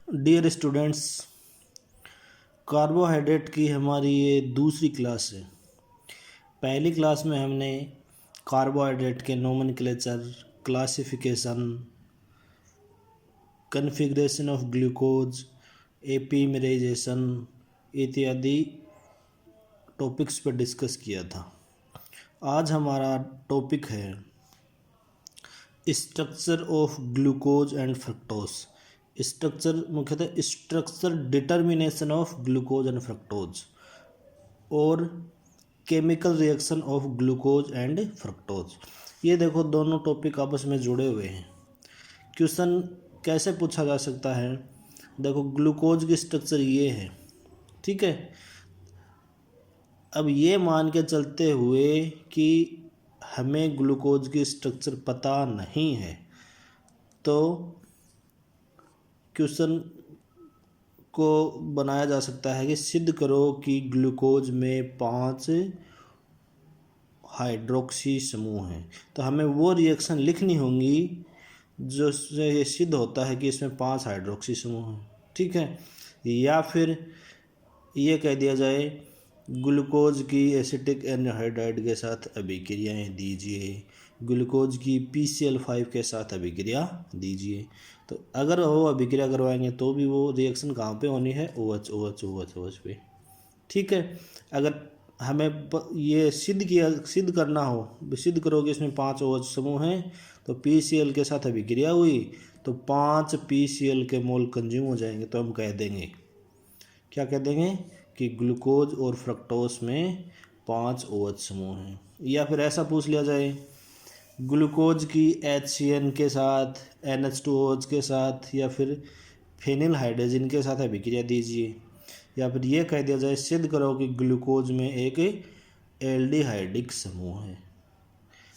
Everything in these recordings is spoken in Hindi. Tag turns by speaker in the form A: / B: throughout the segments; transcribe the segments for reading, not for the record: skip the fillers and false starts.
A: डियर स्टूडेंट्स, कार्बोहाइड्रेट की हमारी ये दूसरी क्लास है। पहली क्लास में हमने कार्बोहाइड्रेट के nomenclature, classification, configuration of glucose, epimerization इत्यादि टॉपिक्स पर डिस्कस किया था। आज हमारा टॉपिक है structure of glucose and fructose. Structure मुख्यतः structure determination of glucose and fructose और chemical reaction of glucose and fructose. ये देखो, दोनों टॉपिक आपस में जुड़े हुए हैं। क्वेश्चन कैसे पूछा जा सकता है? देखो, ग्लूकोज की स्ट्रक्चर ये है, ठीक है। अब ये मान के चलते हुए कि हमें ग्लूकोज की स्ट्रक्चर पता नहीं है, तो क्वेश्चन को बनाया जा सकता है कि सिद्ध करो कि ग्लूकोज में 5 हाइड्रोक्सी समूह हैं। तो हमें वो रिएक्शन लिखनी होंगी जो से ये सिद्ध होता है कि इसमें 5 हाइड्रोक्सी समूह हैं, ठीक है। या फिर ये कह दिया जाए ग्लूकोज की एसिटिक एनहाइड्राइड के साथ अभिक्रियाएं दीजिए, ग्लूकोज की PCl5 के साथ अभिक्रिया दीजिए। तो अगर वो अभिक्रिया करवाएंगे तो भी वो रिएक्शन कहाँ पे होनी है? OH OH OH OH पे, ठीक है। अगर हमें ये सिद्ध करना हो, सिद्ध करोगे इसमें 5 OH समूह हैं, तो PCl के साथ अभिक्रिया हुई तो 5 PCl के मोल कंज्यूम हो जाएंगे। तो हम कह देंगे, क्या कह देंगे कि ग्लूकोज और फ्रक्टोज में 5 OH समूह हैं। या फिर ऐसा पूछ लिया जाए ग्लूकोज की HCN के साथ, NH2OH के साथ या फिर फेनिल हाइड्रोजन के साथ अभिक्रिया दीजिए। या फिर ये कह दिया जाए सिद्ध करो कि ग्लूकोज में एक एल्डिहाइडिक समूह है।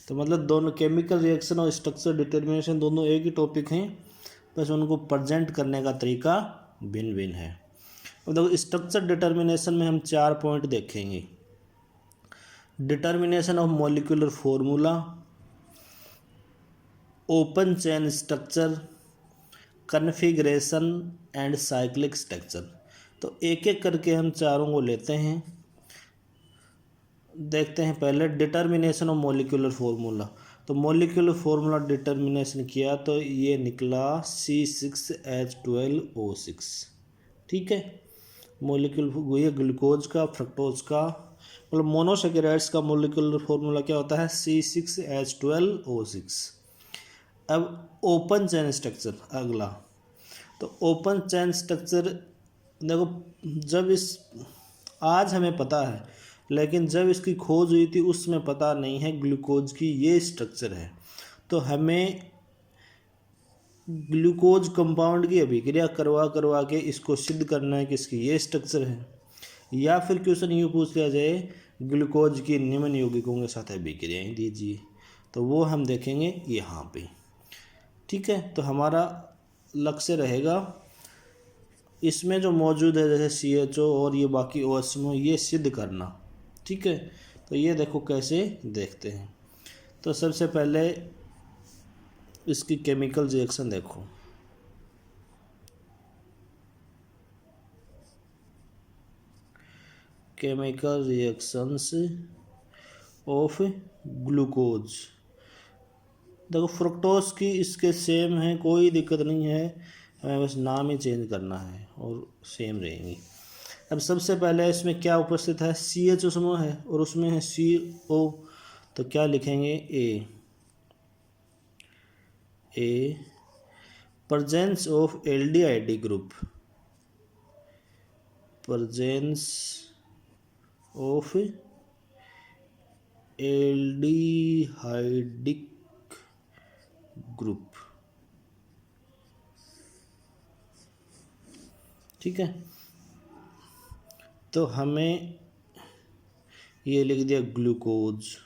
A: तो मतलब दोनों केमिकल रिएक्शन और स्ट्रक्चर डिटर्मिनेशन दोनों एक ही टॉपिक हैं, बस उनको प्रेजेंट करने का तरीका भिन्न भिन्न है। अब देखो, स्ट्रक्चर डिटर्मिनेशन में हम 4 पॉइंट देखेंगे। Determination of molecular formula, open chain structure, configuration and cyclic structure. तो एक एक करके हम चारों को लेते हैं, देखते हैं। पहले डिटर्मिनेशन ऑफ मॉलिक्यूलर फॉर्मूला। तो मॉलिक्यूलर फॉर्मूला डिटर्मिनेशन किया तो ये निकला C6H12O6, ठीक है। मॉलिक्यूल ये ग्लूकोज का, फ्रक्टोज का, मतलब मोनोसेकेराइड्स का मॉलिक्यूलर फॉर्मूला क्या होता है? C6H12O6। अब ओपन चेन स्ट्रक्चर अगला। तो ओपन चेन स्ट्रक्चर देखो, जब आज हमें पता है, लेकिन जब इसकी खोज हुई थी उसमें पता नहीं है ग्लूकोज की ये स्ट्रक्चर है। तो हमें ग्लूकोज कंपाउंड की अभिक्रिया करवा के इसको सिद्ध करना है कि इसकी ये स्ट्रक्चर है। या फिर क्वेश्चन यूँ पूछ लिया जाए ग्लूकोज की निम्न यौगिकों के साथ अभिक्रियाएं दीजिए, तो वो हम देखेंगे यहाँ पे, ठीक है। तो हमारा लक्ष्य रहेगा इसमें जो मौजूद है जैसे CHO और ये बाकी OH समूह, ये सिद्ध करना, ठीक है। तो ये देखो कैसे देखते हैं। तो सबसे पहले इसकी केमिकल रिएक्शन देखो। Chemical reactions of glucose. देखो, फ्रुक्टोज की इसके सेम है, कोई दिक्कत नहीं है, हमें बस नाम ही चेंज करना है और सेम रहेंगी। अब सबसे पहले इसमें क्या उपस्थित है? CHO समूह है और उसमें है CO। तो क्या लिखेंगे? ए presence of aldehydic group, presence of aldehydic group, ठीक है। तो हमें ये लिख दिया ग्लूकोज,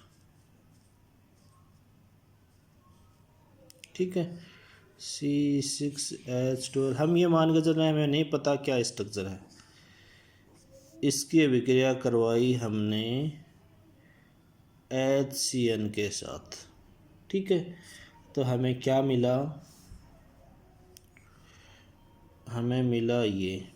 A: ठीक है। C6H12। हम ये मान के चल रहे हैं हमें नहीं पता क्या स्ट्रक्चर है। इसकी अभिक्रिया करवाई हमने HCN के साथ, ठीक है। तो हमें क्या मिला? हमें मिला ये।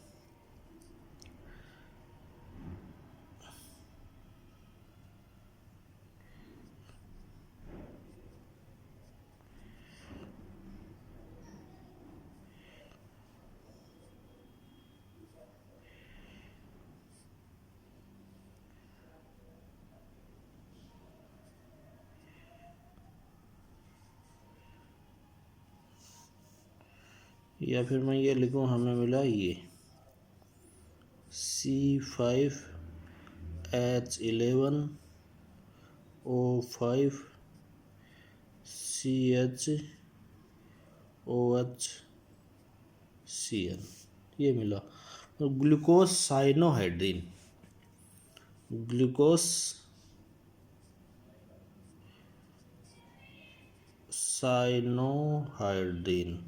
A: या फिर मैं ये लिखूँ हमें मिला ये C5H11O5CHOHCN ये मिला। और ग्लूकोज साइनोहाइड्रिन, ग्लूकोज साइनोहाइड्रिन,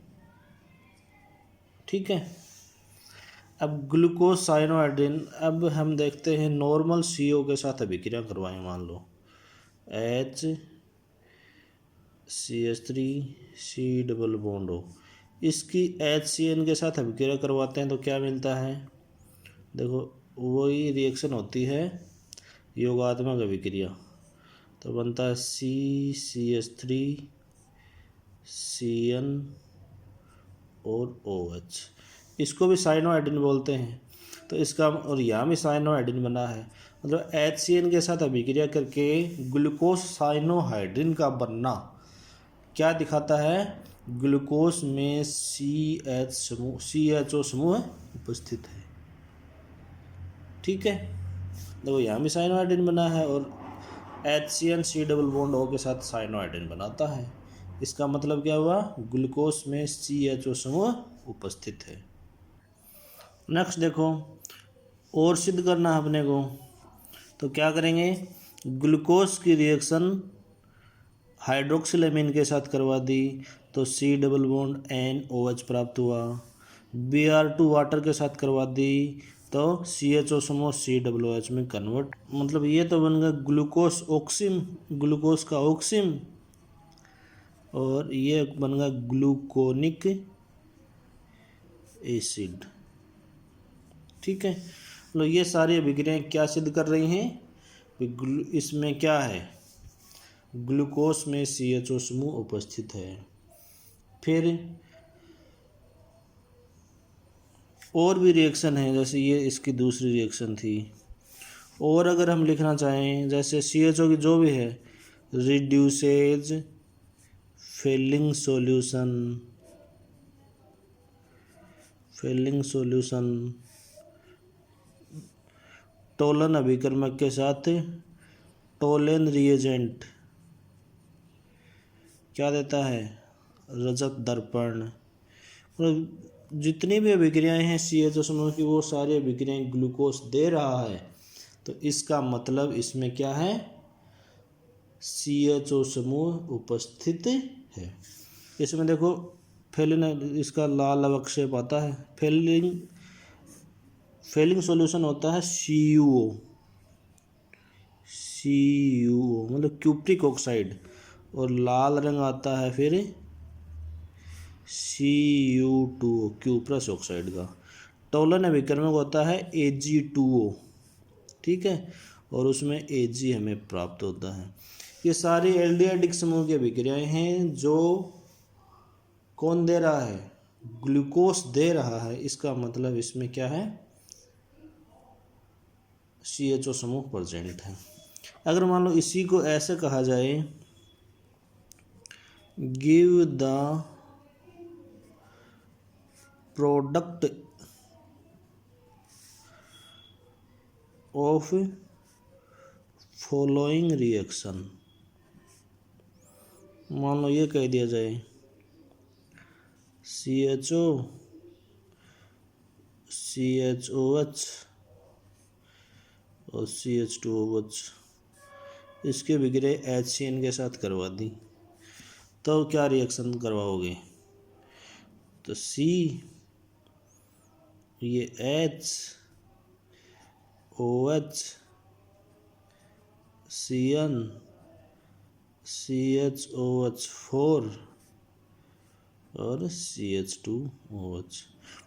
A: ठीक है। अब ग्लूकोज साइनोहाइड्रिन, अब हम देखते हैं नॉर्मल CO के साथ अभिक्रिया करवाएं। मान लो HCH3C डबल बॉन्ड O, इसकी HCN के साथ अभिक्रिया करवाते हैं तो क्या मिलता है? देखो वही रिएक्शन होती है, योगात्मक अभिक्रिया, तो बनता है CCH3CN और OH। इसको भी साइनोहाइड्रिन बोलते हैं। तो इसका, और यहाँ भी साइनोहाइड्रिन बना है, मतलब HCN के साथ अभिक्रिया करके ग्लूकोज साइनोहाइड्रिन का बनना क्या दिखाता है? ग्लूकोज में CHO समूह उपस्थित है, ठीक है। देखो यहाँ भी साइनोहाइड्रिन बना है और HCN C double bond O के साथ साइनोहाइड्रिन बनाता है। इसका मतलब क्या हुआ? ग्लूकोज में CHO समूह उपस्थित है। नेक्स्ट देखो, और सिद्ध करना है अपने को, तो क्या करेंगे? ग्लूकोज की रिएक्शन हाइड्रोक्सिलेमिन के साथ करवा दी तो C डबल बॉन्ड NOH प्राप्त हुआ। Br2 वाटर के साथ करवा दी तो CHO समूह COOH में कन्वर्ट, मतलब ये तो बन गया ग्लूकोज ऑक्सिम, ग्लूकोज का ऑक्सिम, और ये बन गया ग्लूकोनिक एसिड, ठीक है। तो ये सारी अभिक्रियाएं क्या सिद्ध कर रही हैं? इसमें क्या है? ग्लूकोज में CHO समूह उपस्थित है। फिर और भी रिएक्शन है, जैसे ये इसकी दूसरी रिएक्शन थी। और अगर हम लिखना चाहें, जैसे CHO की जो भी है, रिड्यूसेज फेलिंग सॉल्यूशन टोलन अभिकर्मक के साथ टोलेन रिएजेंट क्या देता है? रजत दर्पण। मतलब जितनी भी अभिक्रियाएं हैं CHO समूह की, वो सारी अभिक्रियाएं ग्लूकोज दे रहा है, तो इसका मतलब इसमें क्या है? CHO समूह उपस्थित है। इसमें देखो फेलिन, इसका लाल अवक्षेप आता है, फेलिंग सॉल्यूशन होता है CuO मतलब क्यूप्रिक ऑक्साइड, और लाल रंग आता है फिर Cu2O क्यूप्रस ऑक्साइड का। टोलन अभिकर्मक होता है Ag2O, ठीक है, और उसमें Ag हमें प्राप्त होता है। ये सारी एल्डिहाइडिक समूह की अभिक्रियाएं हैं जो कौन दे रहा है? ग्लूकोज दे रहा है। इसका मतलब इसमें क्या है? CHO समूह प्रेजेंट है। अगर मान लो इसी को ऐसे कहा जाए, give the product of following reaction, मान लो ये कह दिया जाए CHO CHOH और CH2OH, इसके अभिक्रिया HCN के साथ करवा दी तो क्या रिएक्शन करवाओगे? तो C, ये H, OH, CN, CHOH4 और CH2OH।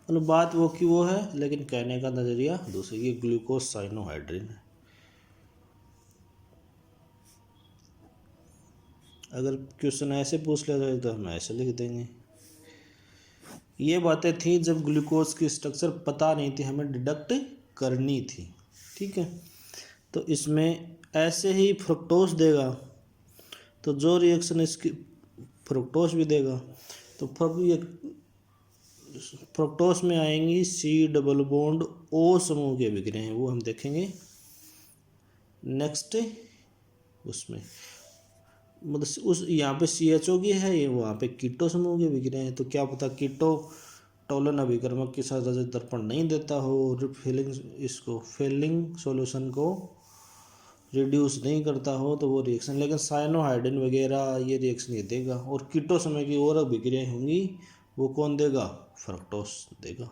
A: मतलब बात वो की वो है, लेकिन कहने का नज़रिया दूसरी, ये ग्लूकोज साइनोहाइड्रिन है। अगर क्वेश्चन ऐसे पूछ लिया जाए तो हम ऐसे लिख देंगे। ये बातें थी जब ग्लूकोज की स्ट्रक्चर पता नहीं थी, हमें डिडक्ट करनी थी। ठीक है, तो इसमें ऐसे ही फ्रुक्टोज देगा तो जो रिएक्शन इसकी फ्रुक्टोज भी देगा, तो फ्रुक्टोज में आएंगी C डबल बॉन्ड O समूह के विक्रिया हैं, वो हम देखेंगे नेक्स्ट उसमें। मतलब उस यहाँ पे CHO की है, ये वहाँ पे कीटो समूह के विक्रिया हैं। तो क्या पता कीटो टोलन अभिकर्मक के साथ रजत दर्पण नहीं देता हो, फेलिंग सॉल्यूशन को रिड्यूस नहीं करता हो, तो वो रिएक्शन, लेकिन साइनोहाइड्रिन वगैरह ये रिएक्शन ये देगा। और कीटो समय की और अभिक्रियाएं होंगी, वो कौन देगा? फ्रक्टोज देगा।